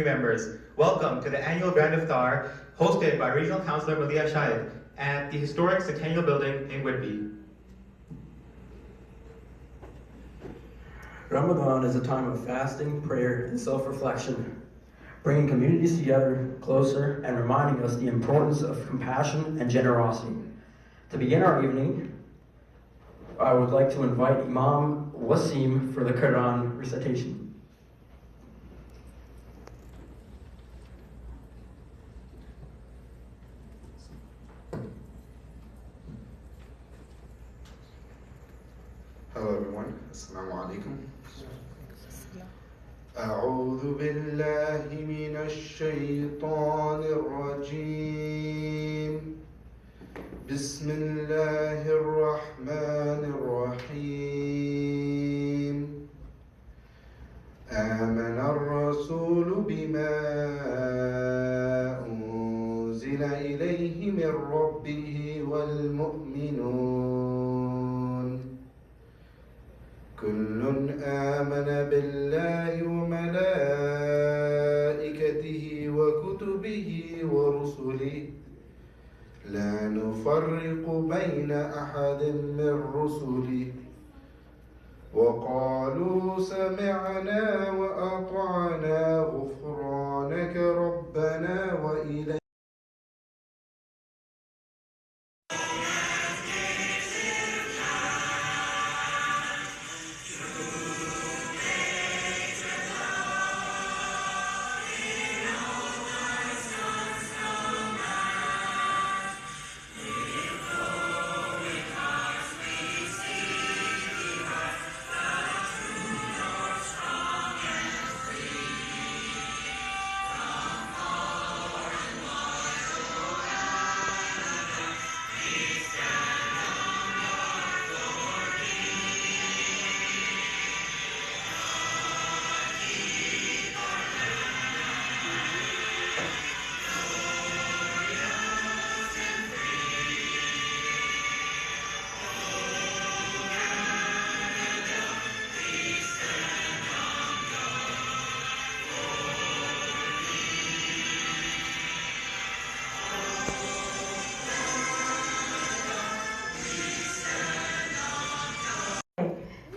Members, welcome to the annual Grand Iftar hosted by Regional Councillor Maleeha Shahid at the historic Centennial Building in Whitby. Ramadan is a time of fasting, prayer, and self-reflection, bringing communities together closer and reminding us the importance of compassion and generosity. To begin our evening, I would like to invite Imam Wasim for the Quran recitation. Hello everyone, Assalamu alaikum. أعوذ بالله من الشيطان الرجيم. بسم الله الرحمن الرحيم. آمن الرسول بما أنزل إليه من ربه والمؤمنون كل آمن بالله وملائكته وكتبه ورسله لا نفرق بين أحد من رسله وقالوا سمعنا وأطعنا غفرانك ربنا وإليك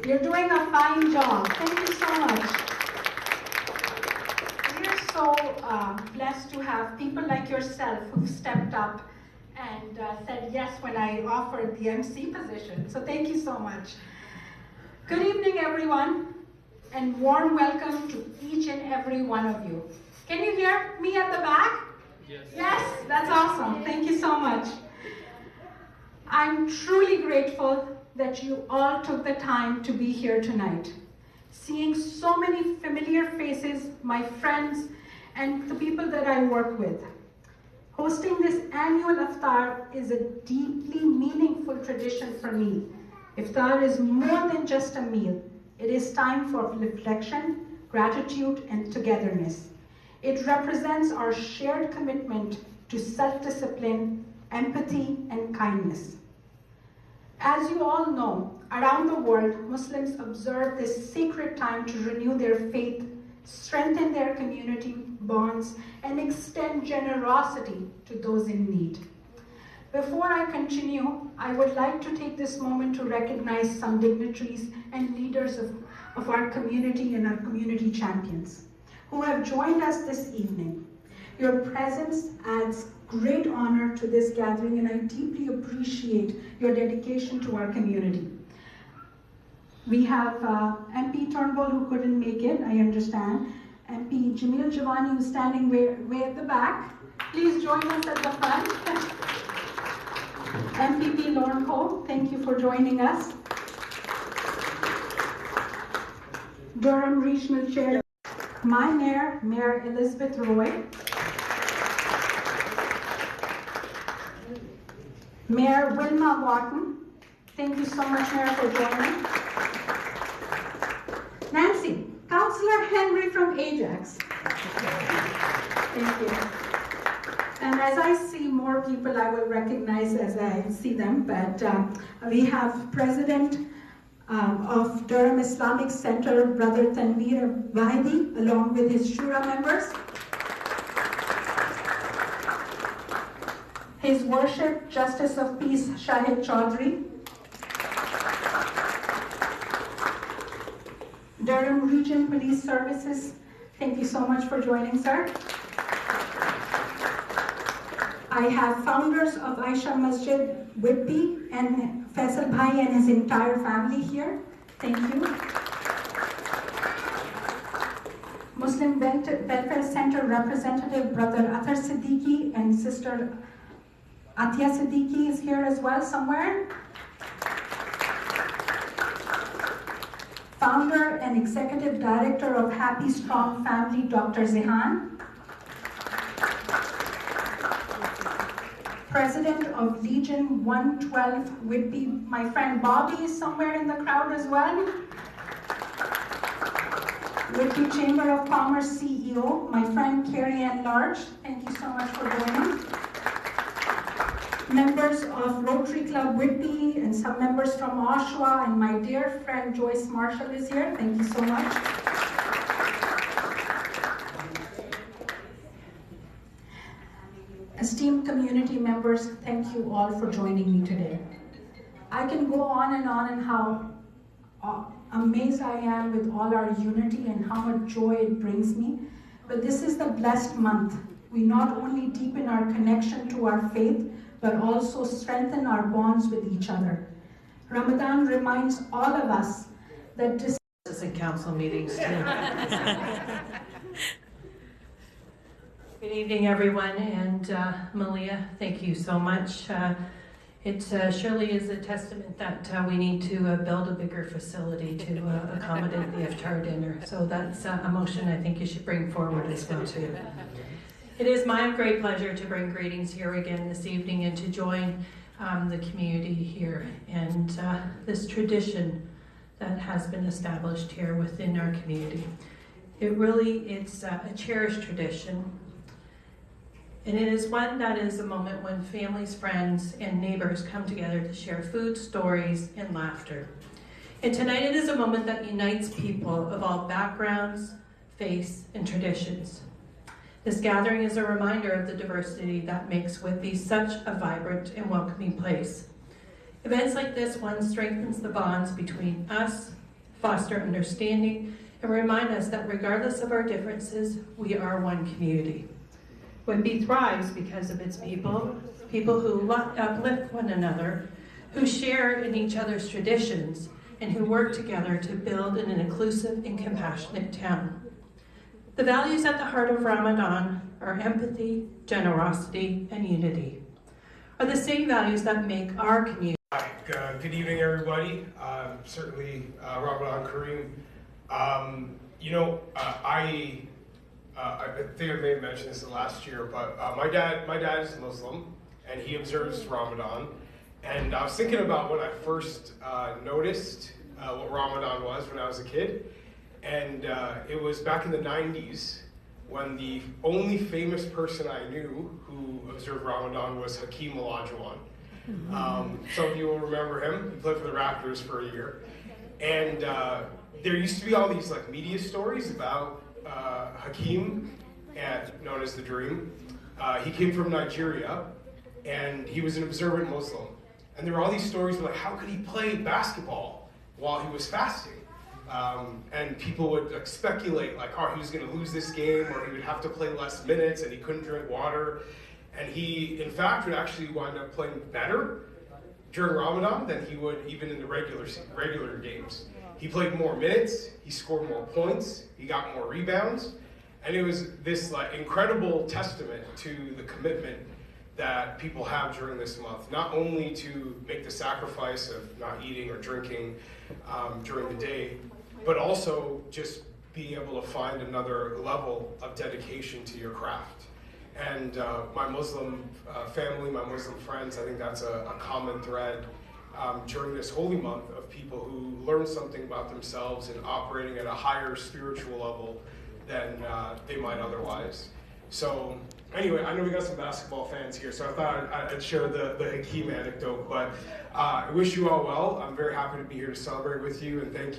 You're doing a fine job. Thank you so much. We are so blessed to have people like yourself who've stepped up and said yes when I offered the MC position. So thank you so much. Good evening, everyone, and warm welcome to each and every one of you. Can you hear me at the back? Yes. Yes, that's awesome. Thank you so much. I'm truly grateful that you all took the time to be here tonight. Seeing so many familiar faces, my friends, and the people that I work with. Hosting this annual Iftar is a deeply meaningful tradition for me. Iftar is more than just a meal. It is time for reflection, gratitude, and togetherness. It represents our shared commitment to self-discipline, empathy, and kindness. As you all know, around the world, Muslims observe this sacred time to renew their faith, strengthen their community bonds, and extend generosity to those in need. Before I continue, I would like to take this moment to recognize some dignitaries and leaders of our community and our community champions who have joined us this evening. Your presence adds great honor to this gathering, and I deeply appreciate your dedication to our community. We have MP Turnbull, who couldn't make it, I understand. MP Jamil Javani, who's standing way at the back. Please join us at the front. MPP Lauren Cole, thank you for joining us. Durham Regional Chair, my Mayor, Mayor Elizabeth Roy. Mayor Wilma Wharton, thank you so much, Mayor, for joining. Nancy, Councillor Henry from Ajax. Thank you. And as I see more people, I will recognize as I see them, but we have President of Durham Islamic Center, Brother Tanveer Wahidi, along with his Shura members. His Worship, Justice of Peace Shahid Chaudhry. Durham Region Police Services, thank you so much for joining, sir. I have founders of Aisha Masjid, Whitby, and Faisal Bhai and his entire family here. Thank you. Muslim Welfare Center representative Brother Athar Siddiqui and Sister Atya Siddiqui is here as well somewhere. Founder and Executive Director of Happy Strong Family, Dr. Zehan. President of Legion 112 Whitby, my friend Bobby is somewhere in the crowd as well. Whitby Chamber of Commerce CEO, my friend Carrie Ann Large, thank you so much for joining. Members of Rotary Club Whitby and some members from Oshawa, and my dear friend Joyce Marshall is here, thank you so much. Esteemed community members, thank you all for joining me today. I can go on and how amazed I am with all our unity and how much joy it brings me. But this is the blessed month. We not only deepen our connection to our faith, but also strengthen our bonds with each other. Ramadan reminds all of us that this is in council meetings too. Good evening, everyone, and Maleeha, thank you so much. It surely is a testament that we need to build a bigger facility to accommodate the Iftar dinner. So that's a motion I think you should bring forward as well too. It is my great pleasure to bring greetings here again this evening and to join the community here and this tradition that has been established here within our community. It's a cherished tradition. And it is one that is a moment when families, friends, and neighbors come together to share food, stories, and laughter. And tonight it is a moment that unites people of all backgrounds, faiths, and traditions. This gathering is a reminder of the diversity that makes Whitby such a vibrant and welcoming place. Events like this one strengthens the bonds between us, foster understanding, and remind us that regardless of our differences, we are one community. Whitby thrives because of its people who uplift one another, who share in each other's traditions, and who work together to build an inclusive and compassionate town. The values at the heart of Ramadan are empathy, generosity, and unity, are the same values that make our community. Good evening, everybody. Certainly, Ramadan Kareem. I think I may have mentioned this last year, but my dad is Muslim, and he observes Ramadan. And I was thinking about when I first noticed what Ramadan was when I was a kid, and it was back in the 90s when the only famous person I knew who observed Ramadan was Hakeem Olajuwon. Some of you will remember him. He played for the Raptors for a year, and there used to be all these media stories about Hakeem, known as the Dream. He came from Nigeria, and he was an observant Muslim. And there were all these stories like, how could he play basketball while he was fasting? And people would speculate he was going to lose this game, or he would have to play less minutes, and he couldn't drink water. And he, in fact, would actually wind up playing better during Ramadan than he would even in the regular games. He played more minutes, he scored more points, he got more rebounds, and it was this incredible testament to the commitment that people have during this month, not only to make the sacrifice of not eating or drinking during the day, but also just being able to find another level of dedication to your craft. And my Muslim family, my Muslim friends, I think that's a common thread during this holy month of people who learn something about themselves and operating at a higher spiritual level than they might otherwise. So anyway, I know we got some basketball fans here, so I thought I'd share the Hakeem anecdote, but I wish you all well. I'm very happy to be here to celebrate with you, and thank you.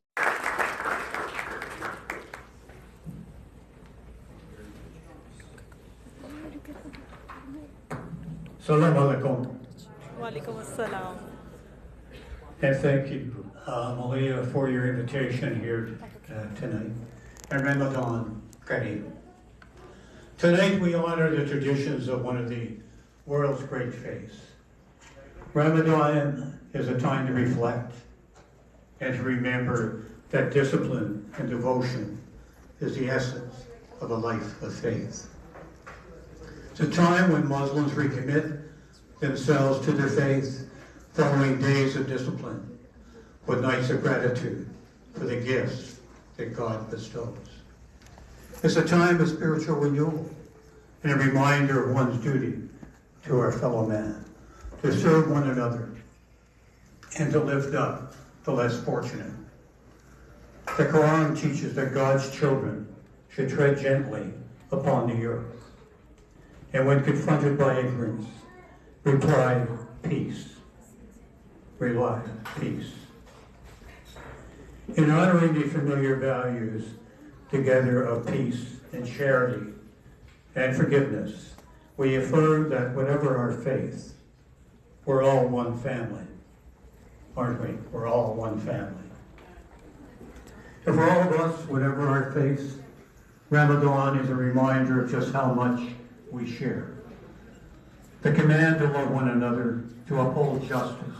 Salam alaikum. Walaikum assalam. And thank you, Maleeha, for your invitation here tonight. And Ramadan Kareem. Tonight we honor the traditions of one of the world's great faiths. Ramadan is a time to reflect and to remember that discipline and devotion is the essence of a life of faith. It's a time when Muslims recommit themselves to their faith following days of discipline with nights of gratitude for the gifts that God bestows. It's a time of spiritual renewal and a reminder of one's duty to our fellow man, to serve one another, and to lift up the less fortunate. The Quran teaches that God's children should tread gently upon the earth, and when confronted by ignorance, reply, peace. Rely, peace. In honoring the familiar values together of peace and charity and forgiveness, we affirm that whatever our faith, we're all one family, aren't we? We're all one family. And for all of us, whatever our faith, Ramadan is a reminder of just how much we share. The command to love one another, to uphold justice,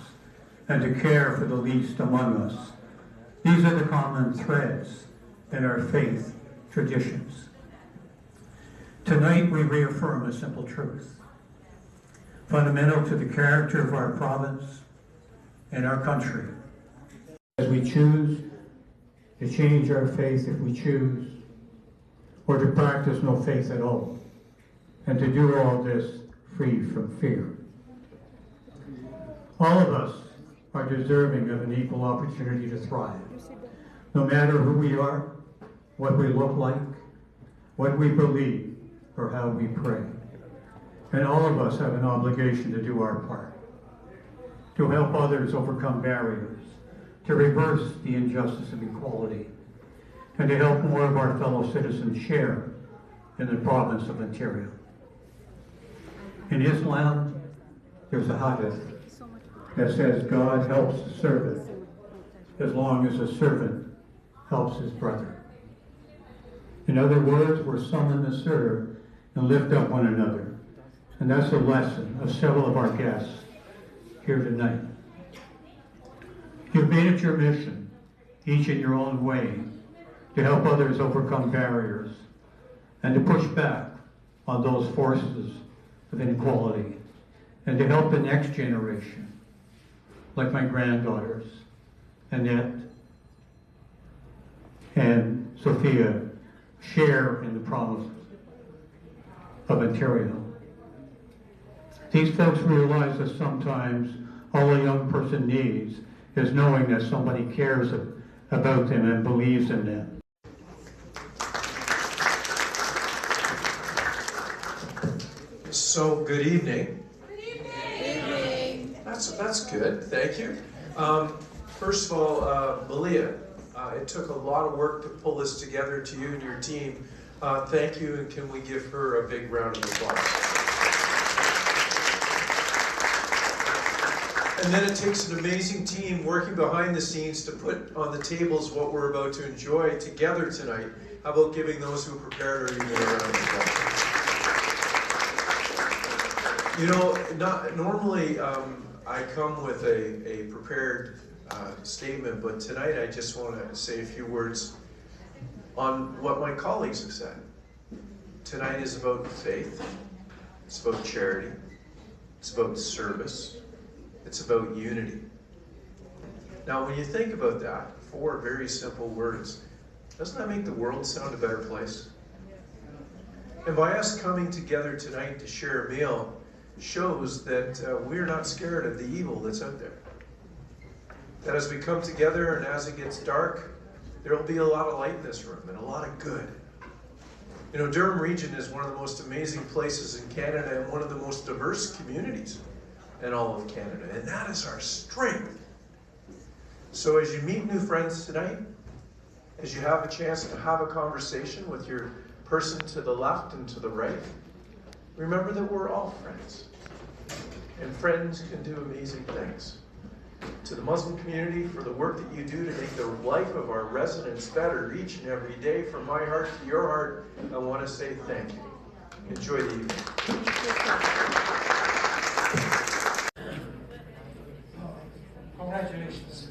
and to care for the least among us. These are the common threads in our faith traditions. Tonight we reaffirm a simple truth, fundamental to the character of our province and our country. As we choose to change our faith if we choose, or to practice no faith at all, and to do all this free from fear. All of us are deserving of an equal opportunity to thrive, no matter who we are, what we look like, what we believe, or how we pray. And all of us have an obligation to do our part, to help others overcome barriers, to reverse the injustice of equality, and to help more of our fellow citizens share in the province of Ontario. In Islam, there's a hadith that says God helps the servant as long as the servant helps his brother. In other words, we're summoned to serve and lift up one another. And that's the lesson of several of our guests here tonight. You've made it your mission, each in your own way, to help others overcome barriers and to push back on those forces of inequality and to help the next generation, like my granddaughters, Annette and Sophia, share in the promise of Ontario. These folks realize that sometimes all a young person needs is knowing that somebody cares about them and believes in them. So, good evening. Good evening. That's good. Thank you. First of all, Maleeha, it took a lot of work to pull this together to you and your team. Thank you, and can we give her a big round of applause? And then it takes an amazing team working behind the scenes to put on the tables what we're about to enjoy together tonight. How about giving those who prepared our evening a round of applause? You know, normally I come with a prepared statement, but tonight I just want to say a few words on what my colleagues have said. Tonight is about faith, it's about charity, it's about service, it's about unity. Now when you think about that, 4 very simple words, doesn't that make the world sound a better place? And by us coming together tonight to share a meal shows that we're not scared of the evil that's out there. That as we come together and as it gets dark, there will be a lot of light in this room and a lot of good. You know, Durham Region is one of the most amazing places in Canada and one of the most diverse communities in all of Canada, and that is our strength. So as you meet new friends tonight, as you have a chance to have a conversation with your person to the left and to the right, remember that we're all friends. and friends can do amazing things. To the Muslim community for the work that you do to make the life of our residents better each and every day, from my heart to your heart, I want to say thank you. Enjoy the evening. Congratulations.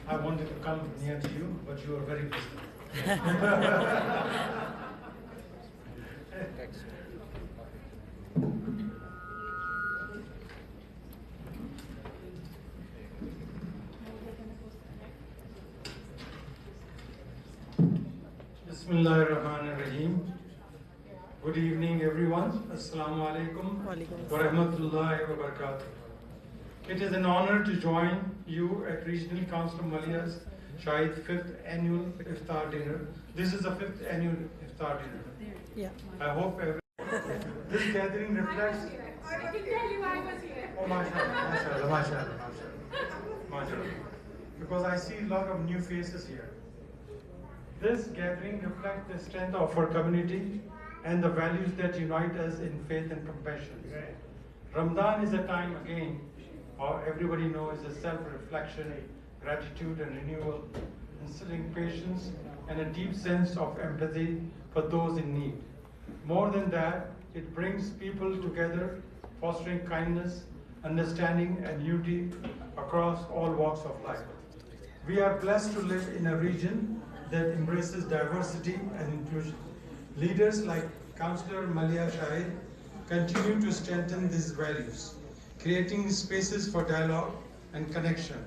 I wanted to come near to you, but you are very busy. Bismillahirrahmanirrahim. Good evening, everyone. Assalamu alaikum wa rahmatullahi wa barakatuh. It is an honor to join you at Regional Councillor Maleeha Shahid's 5th annual Iftar dinner. This is the 5th annual Iftar dinner. Yeah. I hope this gathering reflects. I can tell you I was here. Oh, mashallah. Because I see a lot of new faces here. This gathering reflects the strength of our community and the values that unite us in faith and compassion. Ramadan is a time again, or everybody knows, a self-reflection, gratitude and renewal, instilling patience and a deep sense of empathy for those in need. More than that, it brings people together, fostering kindness, understanding and unity across all walks of life. We are blessed to live in a region that embraces diversity and inclusion. Leaders like Councillor Maleeha Shahid continue to strengthen these values, creating spaces for dialogue and connection.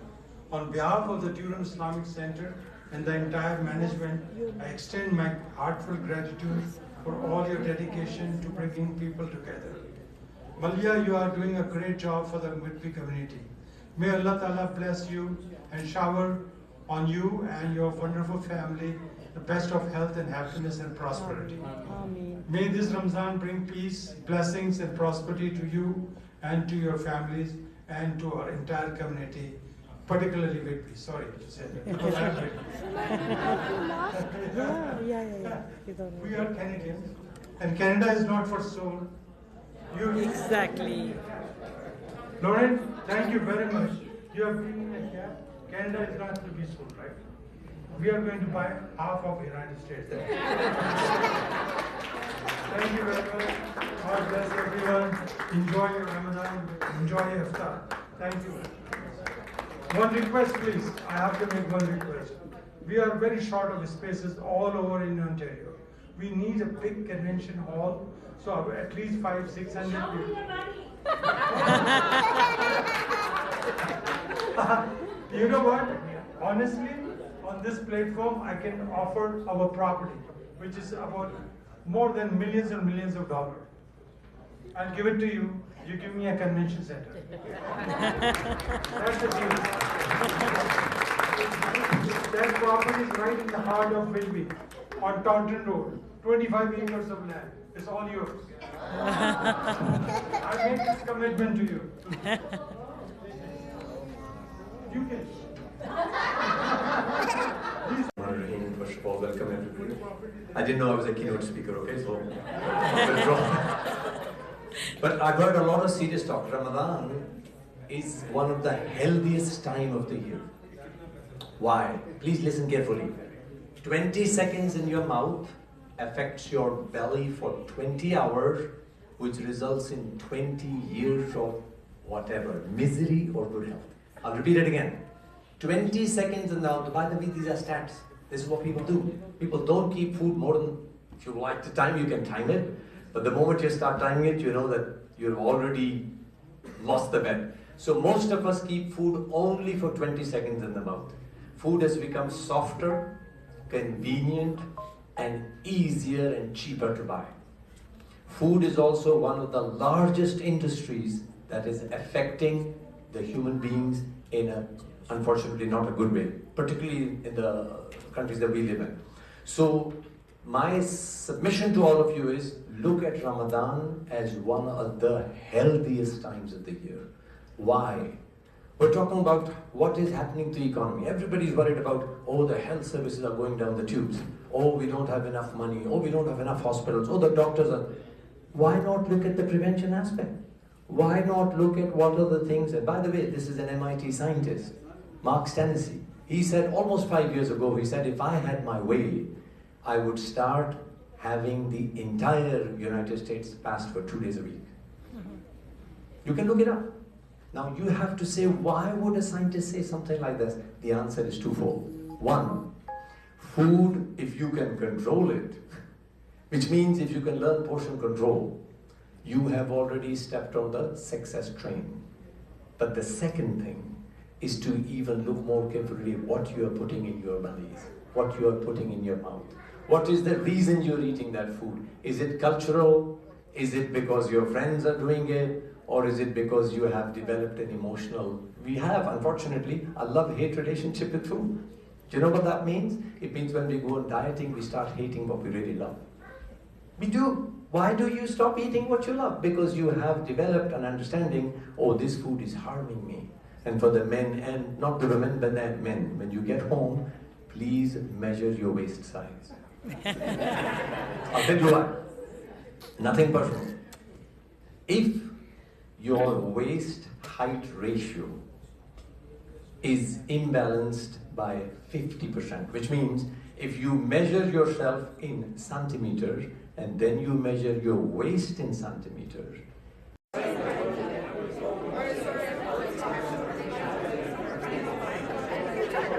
On behalf of the Durham Islamic Center and the entire management, I extend my heartfelt gratitude for all your dedication to bringing people together. Maleeha, you are doing a great job for the Whitby community. May Allah Ta'ala bless you and shower on you and your wonderful family the best of health and happiness and prosperity. Amen. May this Ramzan bring peace, blessings and prosperity to you and to your families and to our entire community, particularly Whitby. Sorry to say that, because I'm Whitby. Yeah. We are Canadians, and Canada is not for soul. Exactly. Lauren, thank you very much. You have been in here. Canada is not to be sold, right? We are going to buy half of the United States. Thank you very much. God bless everyone. Enjoy your Ramadan. Enjoy your Iftar. Thank you. One request, please. I have to make one request. We are very short of spaces all over in Ontario. We need a big convention hall, so at least 500-600 people. You know what? Honestly, on this platform, I can offer our property, which is about more than millions and millions of dollars. I'll give it to you. You give me a convention center. That's the deal. That property is right in the heart of Whitby, on Taunton Road. 25 acres of land. It's all yours. I make this commitment to you. You can. First of all, welcome everybody. I didn't know I was a keynote speaker, okay, so but I've heard a lot of serious talk. Ramadan is one of the healthiest time of the year. Why? Please listen carefully. 20 seconds in your mouth affects your belly for 20 hours, which results in 20 years of whatever, misery or good health. I'll repeat it again. 20 seconds in the mouth. By the way, these are stats. This is what people do. People don't keep food more than, if you like the time, you can time it. But the moment you start timing it, you know that you've already lost the bet. So most of us keep food only for 20 seconds in the mouth. Food has become softer, convenient, and easier and cheaper to buy. Food is also one of the largest industries that is affecting the human beings in a, unfortunately, not a good way, particularly in the countries that we live in. So my submission to all of you is, look at Ramadan as one of the healthiest times of the year. Why? We're talking about what is happening to the economy. Everybody's worried about, oh, the health services are going down the tubes. Oh, we don't have enough money. Oh, we don't have enough hospitals. Oh, the doctors are... Why not look at the prevention aspect? Why not look at what are the things, and by the way, this is an MIT scientist, Mark Stennessy. He said almost 5 years ago, he said, if I had my way, I would start having the entire United States fast for 2 days a week. You can look it up. Now you have to say, why would a scientist say something like this? The answer is twofold. One, food, if you can control it, which means if you can learn portion control, you have already stepped on the success train. But the second thing is to even look more carefully what you are putting in your bellies, what you are putting in your mouth. What is the reason you're eating that food? Is it cultural? Is it because your friends are doing it? Or is it because you have developed an emotional... We have, unfortunately, a love-hate relationship with food. Do you know what that means? It means when we go on dieting, we start hating what we really love. We do. Why do you stop eating what you love? Because you have developed an understanding, oh, this food is harming me. And for the men, and not the women, but the men, when you get home, please measure your waist size. I'll tell you why. Nothing personal. If your waist-height ratio is imbalanced by 50%, which means if you measure yourself in centimeters and then you measure your waist in centimeters.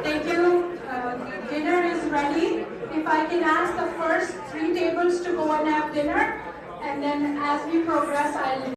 Thank you. Dinner is ready. If I can ask the first 3 tables to go and have dinner, and then as we progress, I'll